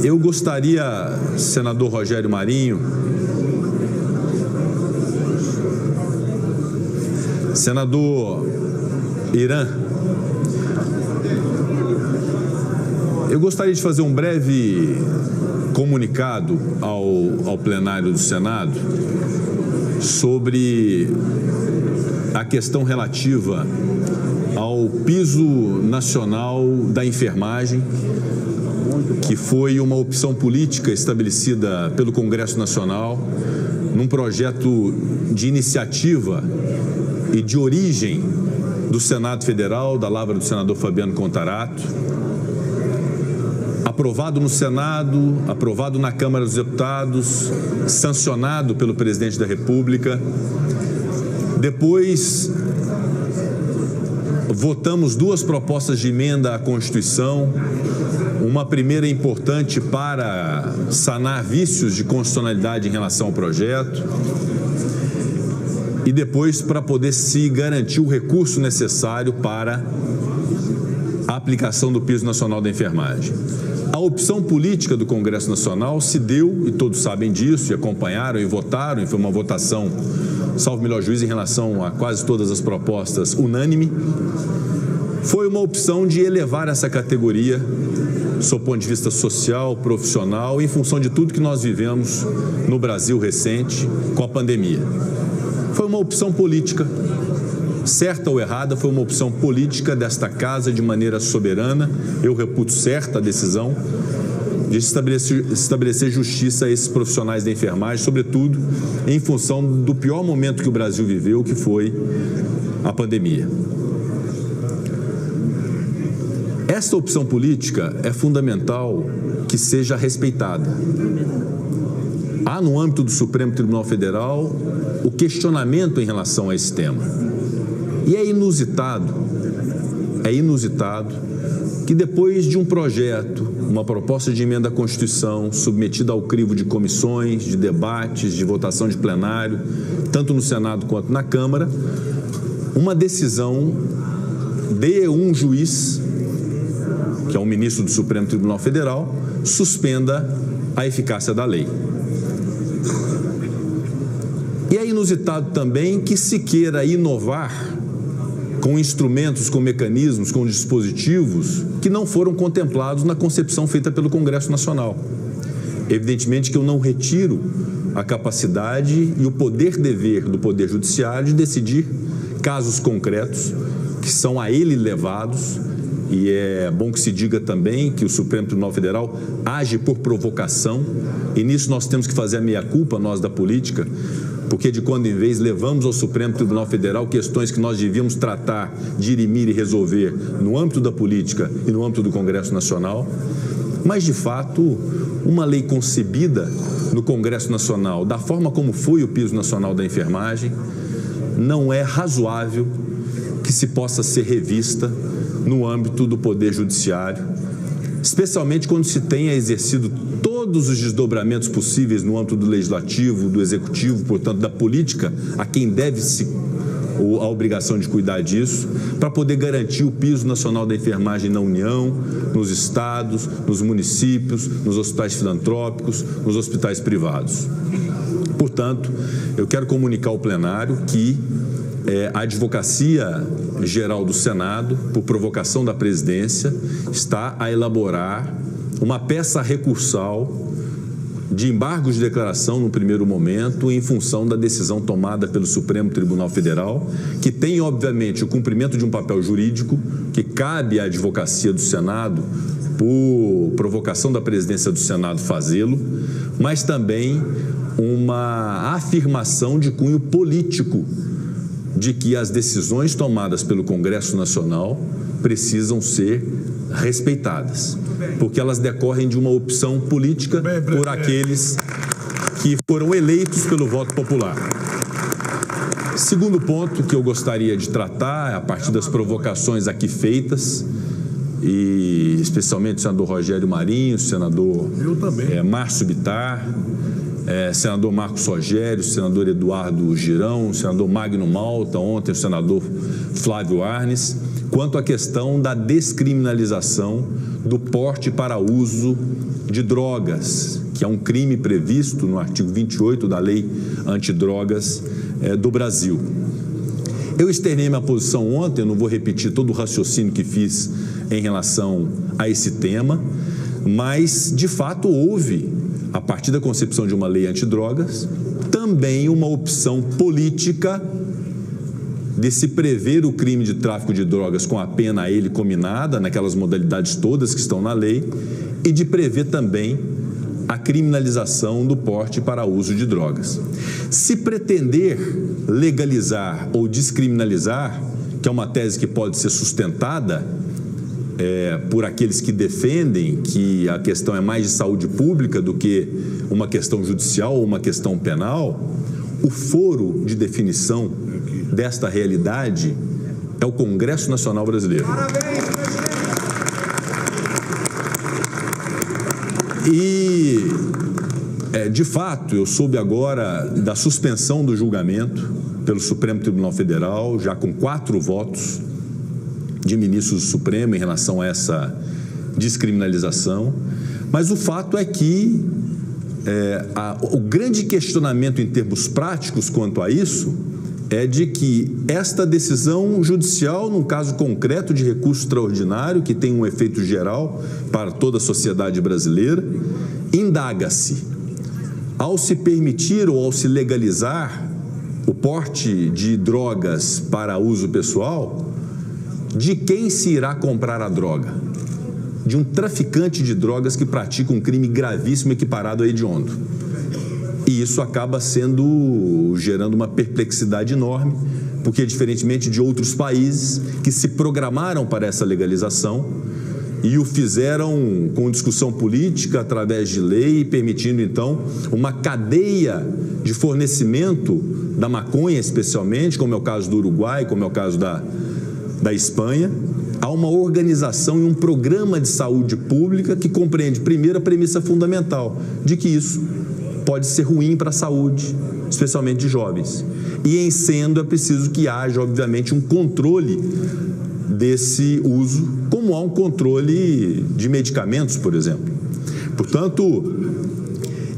Eu gostaria, senador Rogério Marinho, senador Irã, eu gostaria de fazer um breve comunicado ao plenário do Senado sobre a questão relativa ao piso nacional da enfermagem, que foi uma opção política estabelecida pelo Congresso Nacional num projeto de iniciativa e de origem do Senado Federal, da lavra do senador Fabiano Contarato, aprovado no Senado, aprovado na Câmara dos Deputados, sancionado pelo presidente da República. Depois, votamos 2 propostas de emenda à Constituição, uma primeira importante para sanar vícios de constitucionalidade em relação ao projeto e depois para poder se garantir o recurso necessário para a aplicação do piso nacional da enfermagem. A opção política do Congresso Nacional se deu, e todos sabem disso, e acompanharam e votaram, e foi uma votação, salvo melhor juízo, em relação a quase todas as propostas, unânime. Foi uma opção de elevar essa categoria, sob o ponto de vista social, profissional, em função de tudo que nós vivemos no Brasil recente com a pandemia. Foi uma opção política, certa ou errada, foi uma opção política desta casa de maneira soberana. Eu reputo certa a decisão de estabelecer justiça a esses profissionais da enfermagem, sobretudo em função do pior momento que o Brasil viveu, que foi a pandemia. Esta opção política é fundamental que seja respeitada. Há no âmbito do Supremo Tribunal Federal o questionamento em relação a esse tema. E é inusitado que depois de um projeto, uma proposta de emenda à Constituição, submetida ao crivo de comissões, de debates, de votação de plenário, tanto no Senado quanto na Câmara, uma decisão de um juiz, que é um ministro do Supremo Tribunal Federal, suspenda a eficácia da lei. E é inusitado também que se queira inovar com instrumentos, com mecanismos, com dispositivos que não foram contemplados na concepção feita pelo Congresso Nacional. Evidentemente que eu não retiro a capacidade e o poder-dever do Poder Judiciário de decidir casos concretos que são a ele levados, e é bom que se diga também que o Supremo Tribunal Federal age por provocação, e nisso nós temos que fazer a meia-culpa, nós da política, porque de quando em vez levamos ao Supremo Tribunal Federal questões que nós devíamos tratar, dirimir e resolver no âmbito da política e no âmbito do Congresso Nacional. Mas, de fato, uma lei concebida no Congresso Nacional, da forma como foi o piso nacional da enfermagem, não é razoável que se possa ser revista no âmbito do Poder Judiciário, especialmente quando se tenha exercido todos os desdobramentos possíveis no âmbito do Legislativo, do Executivo, portanto, da política, a quem deve-se a obrigação de cuidar disso, para poder garantir o piso nacional da enfermagem na União, nos estados, nos municípios, nos hospitais filantrópicos, nos hospitais privados. Portanto, eu quero comunicar ao plenário que a Advocacia Geral do Senado, por provocação da presidência, está a elaborar uma peça recursal de embargos de declaração no primeiro momento, em função da decisão tomada pelo Supremo Tribunal Federal, que tem, obviamente, o cumprimento de um papel jurídico que cabe à Advocacia do Senado, por provocação da presidência do Senado, fazê-lo, mas também uma afirmação de cunho político de que as decisões tomadas pelo Congresso Nacional precisam ser respeitadas, porque elas decorrem de uma opção política por aqueles que foram eleitos pelo voto popular. Segundo ponto que eu gostaria de tratar, a partir das provocações aqui feitas, e especialmente o senador Rogério Marinho, o senador Márcio Bittar, senador Marcos Rogério, senador Eduardo Girão, senador Magno Malta, ontem o senador Flávio Arnes, quanto à questão da descriminalização do porte para uso de drogas, que é um crime previsto no artigo 28 da Lei Antidrogas do Brasil. Eu externei minha posição ontem, eu não vou repetir todo o raciocínio que fiz em relação a esse tema, mas, de fato, houve, a partir da concepção de uma lei antidrogas, também uma opção política de se prever o crime de tráfico de drogas com a pena a ele cominada, naquelas modalidades todas que estão na lei, e de prever também a criminalização do porte para uso de drogas. Se pretender legalizar ou descriminalizar, que é uma tese que pode ser sustentada por aqueles que defendem que a questão é mais de saúde pública do que uma questão judicial ou uma questão penal, o foro de definição desta realidade é o Congresso Nacional Brasileiro. Parabéns, presidente! E, de fato, eu soube agora da suspensão do julgamento pelo Supremo Tribunal Federal, já com 4 votos de ministros do Supremo em relação a essa descriminalização, mas o fato é que o grande questionamento em termos práticos quanto a isso é de que esta decisão judicial, num caso concreto de recurso extraordinário, que tem um efeito geral para toda a sociedade brasileira, indaga-se, ao se permitir ou ao se legalizar o porte de drogas para uso pessoal, de quem se irá comprar a droga? De um traficante de drogas que pratica um crime gravíssimo equiparado a hediondo. E isso acaba gerando uma perplexidade enorme, porque, diferentemente de outros países que se programaram para essa legalização e o fizeram com discussão política através de lei, permitindo, então, uma cadeia de fornecimento da maconha, especialmente, como é o caso do Uruguai, como é o caso da Espanha, há uma organização e um programa de saúde pública que compreende, primeiro, a premissa fundamental de que isso pode ser ruim para a saúde, especialmente de jovens. E, em sendo, é preciso que haja, obviamente, um controle desse uso, como há um controle de medicamentos, por exemplo. Portanto,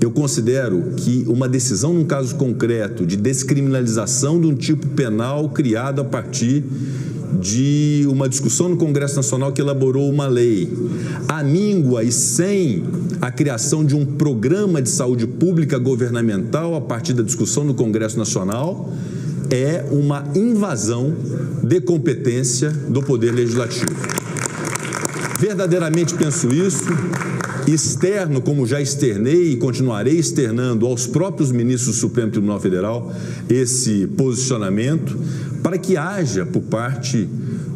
eu considero que uma decisão num caso concreto de descriminalização de um tipo penal criado a partir de uma discussão no Congresso Nacional que elaborou uma lei, amíngua e sem a criação de um programa de saúde pública governamental a partir da discussão no Congresso Nacional, é uma invasão de competência do Poder Legislativo. Verdadeiramente penso isso, externo, como já externei e continuarei externando aos próprios ministros do Supremo Tribunal Federal esse posicionamento, para que haja, por parte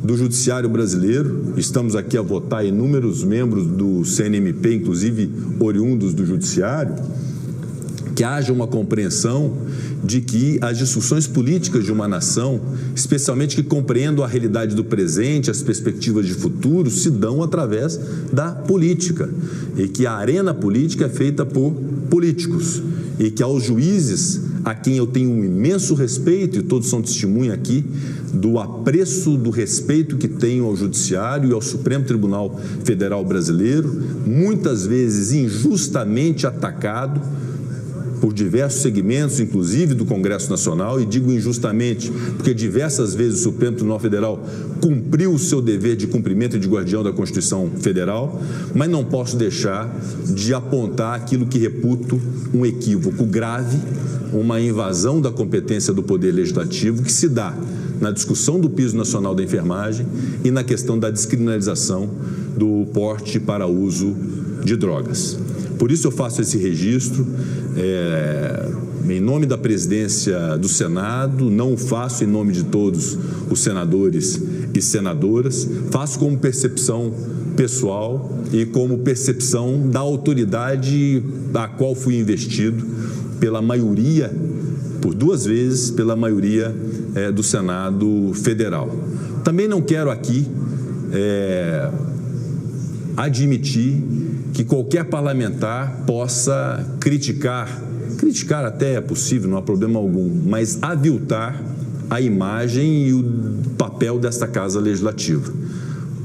do Judiciário brasileiro, estamos aqui a votar inúmeros membros do CNMP, inclusive oriundos do Judiciário, que haja uma compreensão de que as discussões políticas de uma nação, especialmente que compreendam a realidade do presente, as perspectivas de futuro, se dão através da política, e que a arena política é feita por políticos, e que aos juízes, a quem eu tenho um imenso respeito, e todos são testemunha aqui, do apreço, do respeito que tenho ao Judiciário e ao Supremo Tribunal Federal Brasileiro, muitas vezes injustamente atacado por diversos segmentos, inclusive do Congresso Nacional, e digo injustamente porque diversas vezes o Supremo Tribunal Federal cumpriu o seu dever de cumprimento e de guardião da Constituição Federal, mas não posso deixar de apontar aquilo que reputo um equívoco grave, uma invasão da competência do Poder Legislativo que se dá na discussão do piso nacional da enfermagem e na questão da descriminalização do porte para uso de drogas. Por isso eu faço esse registro em nome da presidência do Senado, não o faço em nome de todos os senadores e senadoras, faço como percepção pessoal e como percepção da autoridade a qual fui investido pela maioria, por 2 vezes, pela maioria do Senado Federal. Também não quero aqui admitir que qualquer parlamentar possa criticar até é possível, não há problema algum, mas aviltar a imagem e o papel desta Casa Legislativa.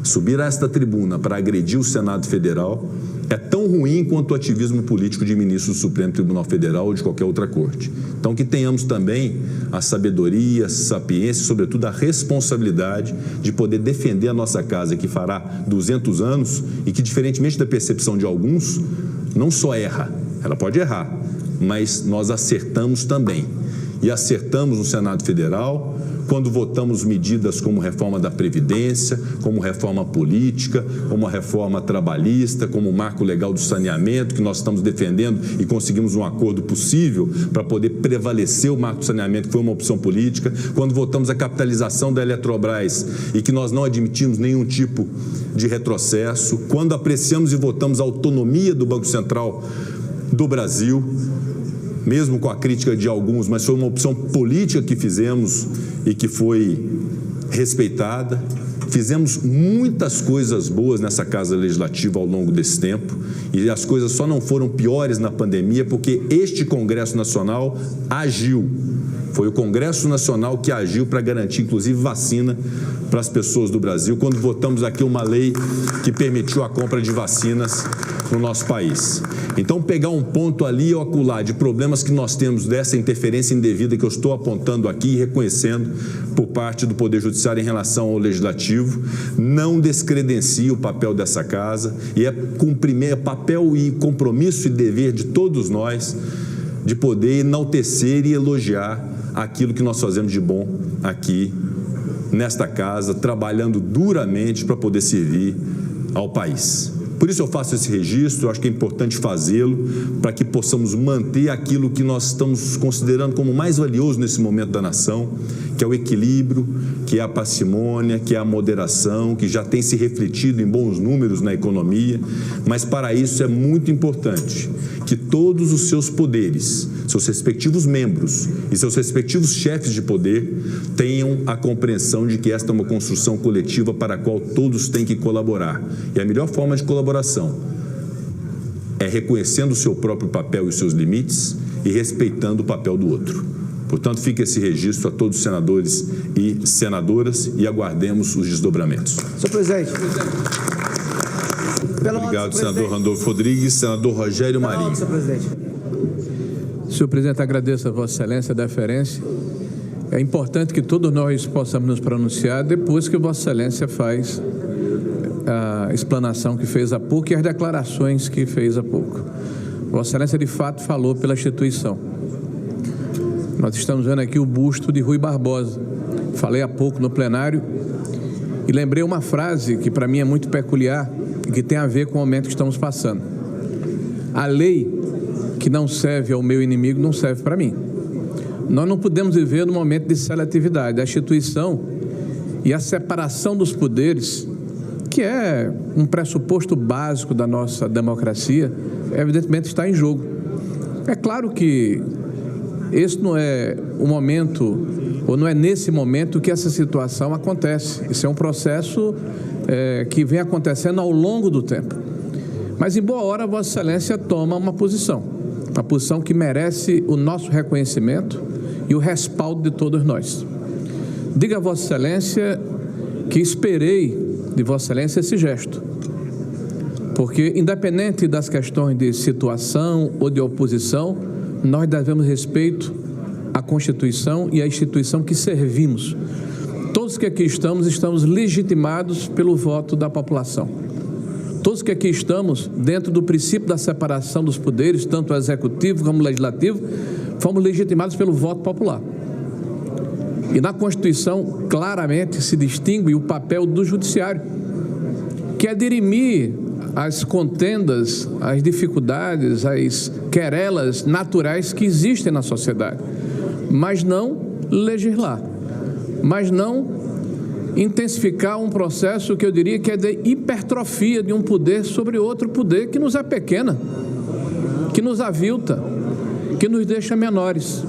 Subir a esta tribuna para agredir o Senado Federal é tão ruim quanto o ativismo político de ministros do Supremo Tribunal Federal ou de qualquer outra corte. Então, que tenhamos também a sabedoria, a sapiência e, sobretudo, a responsabilidade de poder defender a nossa casa, que fará 200 anos e que, diferentemente da percepção de alguns, não só erra, ela pode errar, mas nós acertamos também. E acertamos no Senado Federal, quando votamos medidas como reforma da Previdência, como reforma política, como a reforma trabalhista, como o marco legal do saneamento, que nós estamos defendendo e conseguimos um acordo possível para poder prevalecer o marco do saneamento, que foi uma opção política, quando votamos a capitalização da Eletrobras e que nós não admitimos nenhum tipo de retrocesso, quando apreciamos e votamos a autonomia do Banco Central do Brasil, mesmo com a crítica de alguns, mas foi uma opção política que fizemos e que foi respeitada. Fizemos muitas coisas boas nessa Casa Legislativa ao longo desse tempo e as coisas só não foram piores na pandemia porque este Congresso Nacional agiu. Foi o Congresso Nacional que agiu para garantir, inclusive, vacina para as pessoas do Brasil, quando votamos aqui uma lei que permitiu a compra de vacinas no nosso país. Então, pegar um ponto ali ou acolá de problemas que nós temos dessa interferência indevida que eu estou apontando aqui e reconhecendo por parte do Poder Judiciário em relação ao Legislativo, não descredencia o papel dessa casa e é cumprir papel e compromisso e dever de todos nós de poder enaltecer e elogiar aquilo que nós fazemos de bom aqui nesta casa, trabalhando duramente para poder servir ao país. Por isso eu faço esse registro, eu acho que é importante fazê-lo para que possamos manter aquilo que nós estamos considerando como mais valioso nesse momento da nação, que é o equilíbrio, que é a parcimônia, que é a moderação, que já tem se refletido em bons números na economia, mas para isso é muito importante que todos os seus poderes, seus respectivos membros e seus respectivos chefes de poder tenham a compreensão de que esta é uma construção coletiva para a qual todos têm que colaborar. E a melhor forma de colaboração é reconhecendo o seu próprio papel e os seus limites e respeitando o papel do outro. Portanto, fica esse registro a todos os senadores e senadoras e aguardemos os desdobramentos. Senhor presidente. Obrigado, senador Randolfo Rodrigues. Senador Rogério Marinho. Senhor presidente. Senhor presidente, agradeço a Vossa Excelência a deferência. É importante que todos nós possamos nos pronunciar depois que Vossa Excelência faz a explanação que fez há pouco e as declarações que fez há pouco. Vossa Excelência, de fato, falou pela instituição. Nós estamos vendo aqui o busto de Rui Barbosa. Falei há pouco no plenário e lembrei uma frase que para mim é muito peculiar e que tem a ver com o momento que estamos passando. A lei que não serve ao meu inimigo não serve para mim. Nós não podemos viver num momento de seletividade. A instituição e a separação dos poderes, que é um pressuposto básico da nossa democracia, evidentemente está em jogo. É claro que esse não é o momento, ou não é nesse momento que essa situação acontece. Isso é um processo que vem acontecendo ao longo do tempo. Mas, em boa hora, Vossa Excelência toma uma posição que merece o nosso reconhecimento e o respaldo de todos nós. Diga a Vossa Excelência que esperei de Vossa Excelência esse gesto, porque, independente das questões de situação ou de oposição, nós devemos respeito à Constituição e à instituição que servimos. Todos que aqui estamos legitimados pelo voto da população. Todos que aqui estamos, dentro do princípio da separação dos poderes, tanto o executivo como o legislativo, fomos legitimados pelo voto popular. E na Constituição, claramente, se distingue o papel do judiciário, que é dirimir as contendas, as dificuldades, as querelas naturais que existem na sociedade, mas não legislar, mas não intensificar um processo que eu diria que é de hipertrofia de um poder sobre outro poder que nos apequena, que nos avilta, que nos deixa menores.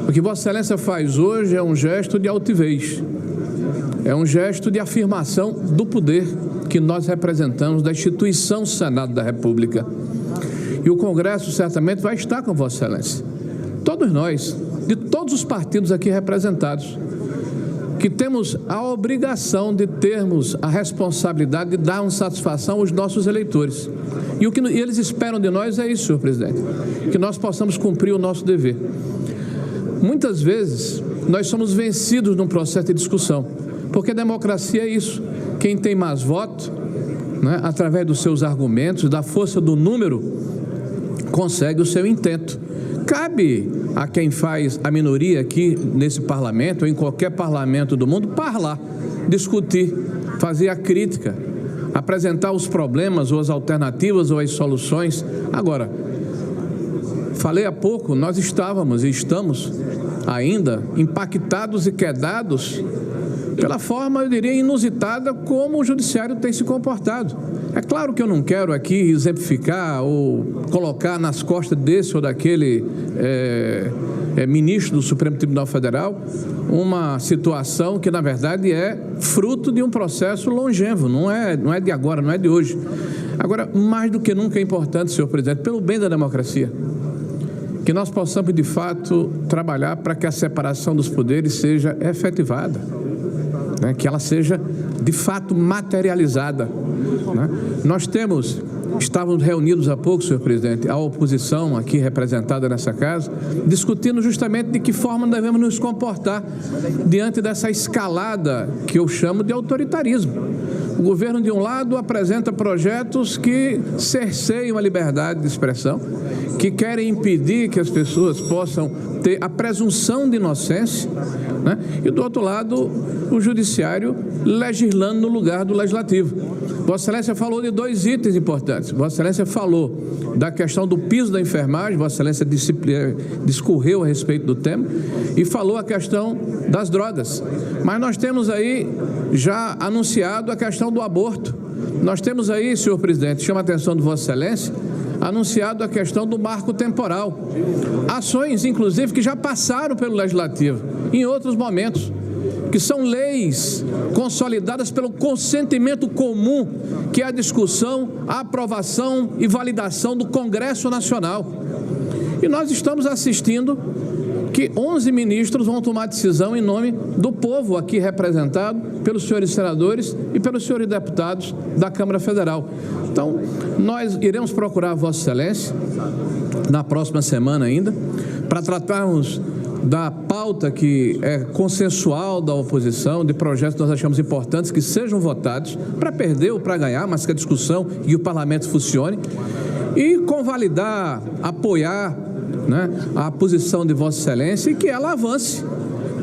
O que Vossa Excelência faz hoje é um gesto de altivez, é um gesto de afirmação do poder que nós representamos, da instituição Senado da República. E o Congresso certamente vai estar com Vossa Excelência. Todos nós, de todos os partidos aqui representados, que temos a obrigação de termos a responsabilidade de darmos satisfação aos nossos eleitores. E o que eles esperam de nós é isso, senhor presidente, que nós possamos cumprir o nosso dever. Muitas vezes, nós somos vencidos num processo de discussão, porque a democracia é isso. Quem tem mais voto, né, através dos seus argumentos, da força do número, consegue o seu intento. Cabe a quem faz a minoria aqui nesse parlamento, ou em qualquer parlamento do mundo, falar, discutir, fazer a crítica, apresentar os problemas, ou as alternativas, ou as soluções. Agora, falei há pouco, nós estávamos e estamos ainda impactados e quedados pela forma, eu diria, inusitada como o judiciário tem se comportado. É claro que eu não quero aqui exemplificar ou colocar nas costas desse ou daquele ministro do Supremo Tribunal Federal uma situação que, na verdade, é fruto de um processo longevo, não é de agora, não é de hoje. Agora, mais do que nunca é importante, senhor presidente, pelo bem da democracia, que nós possamos, de fato, trabalhar para que a separação dos poderes seja efetivada, né? Que ela seja, de fato, materializada, né? Estávamos reunidos há pouco, senhor presidente, a oposição aqui representada nessa casa, discutindo justamente de que forma devemos nos comportar diante dessa escalada que eu chamo de autoritarismo. O governo, de um lado, apresenta projetos que cerceiam a liberdade de expressão, que querem impedir que as pessoas possam ter a presunção de inocência, né? E, do outro lado, o judiciário legislando no lugar do legislativo. Vossa Excelência falou de dois itens importantes. Vossa Excelência falou da questão do piso da enfermagem, Vossa Excelência discorreu a respeito do tema, e falou a questão das drogas. Mas nós temos aí já anunciado a questão do aborto. Nós temos aí, senhor presidente, chama a atenção de Vossa Excelência, anunciado a questão do marco temporal. Ações, inclusive, que já passaram pelo Legislativo em outros momentos, que são leis consolidadas pelo consentimento comum, que é a discussão, a aprovação e validação do Congresso Nacional. E nós estamos assistindo que 11 ministros vão tomar decisão em nome do povo aqui representado pelos senhores senadores e pelos senhores deputados da Câmara Federal. Então, nós iremos procurar Vossa Excelência na próxima semana ainda, para tratarmos da pauta que é consensual da oposição, de projetos que nós achamos importantes que sejam votados, para perder ou para ganhar, mas que a discussão e o parlamento funcione, e convalidar, apoiar, né, a posição de Vossa Excelência e que ela avance,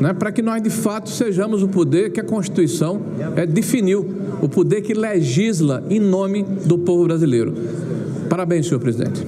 né, para que nós de fato sejamos o poder que a Constituição definiu, o poder que legisla em nome do povo brasileiro. Parabéns, senhor presidente.